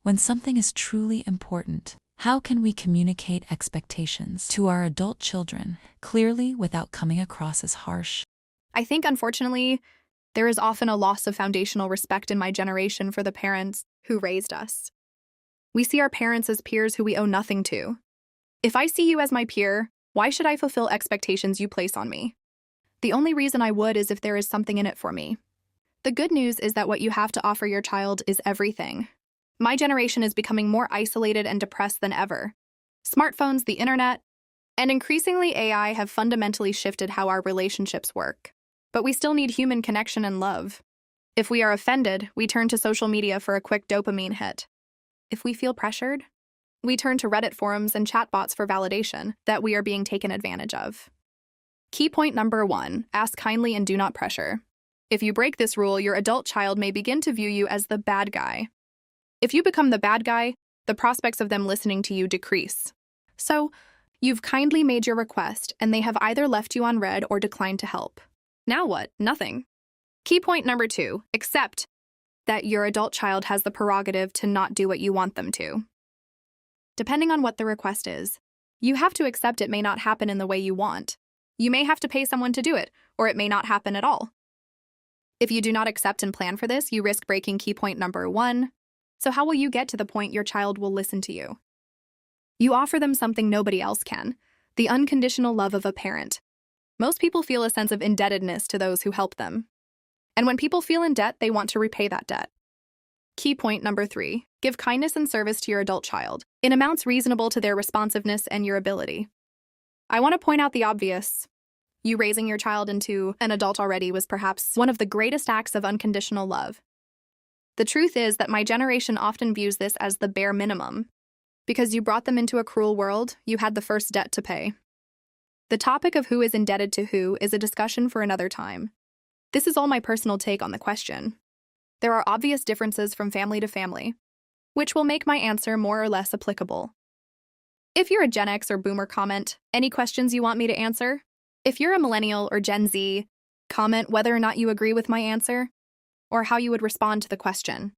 When something is truly important, how can we communicate expectations to our adult children clearly without coming across as harsh? I think, unfortunately, there is often a loss of foundational respect in my generation for the parents who raised us. We see our parents as peers who we owe nothing to. If I see you as my peer, why should I fulfill expectations you place on me? The only reason I would is if there is something in it for me. The good news is that what you have to offer your child is everything. My generation is becoming more isolated and depressed than ever. Smartphones, the internet, and increasingly AI have fundamentally shifted how our relationships work. But we still need human connection and love. If we are offended, we turn to social media for a quick dopamine hit. If we feel pressured, we turn to Reddit forums and chatbots for validation that we are being taken advantage of. Key point number 1, ask kindly and do not pressure. If you break this rule, your adult child may begin to view you as the bad guy. If you become the bad guy, the prospects of them listening to you decrease. So, you've kindly made your request, and they have either left you on red or declined to help. Now what? Nothing. Key point number 2, accept that your adult child has the prerogative to not do what you want them to. Depending on what the request is, you have to accept it may not happen in the way you want. You may have to pay someone to do it, or it may not happen at all. If you do not accept and plan for this, you risk breaking key point number 1. So how will you get to the point your child will listen to you? You offer them something nobody else can, the unconditional love of a parent. Most people feel a sense of indebtedness to those who help them. And when people feel in debt, they want to repay that debt. Key point number 3, give kindness and service to your adult child in amounts reasonable to their responsiveness and your ability. I want to point out the obvious. You raising your child into an adult already was perhaps one of the greatest acts of unconditional love. The truth is that my generation often views this as the bare minimum. Because you brought them into a cruel world, you had the first debt to pay. The topic of who is indebted to who is a discussion for another time. This is all my personal take on the question. There are obvious differences from family to family, which will make my answer more or less applicable. If you're a Gen X or Boomer, comment any questions you want me to answer. If you're a Millennial or Gen Z, comment whether or not you agree with my answer, or how you would respond to the question.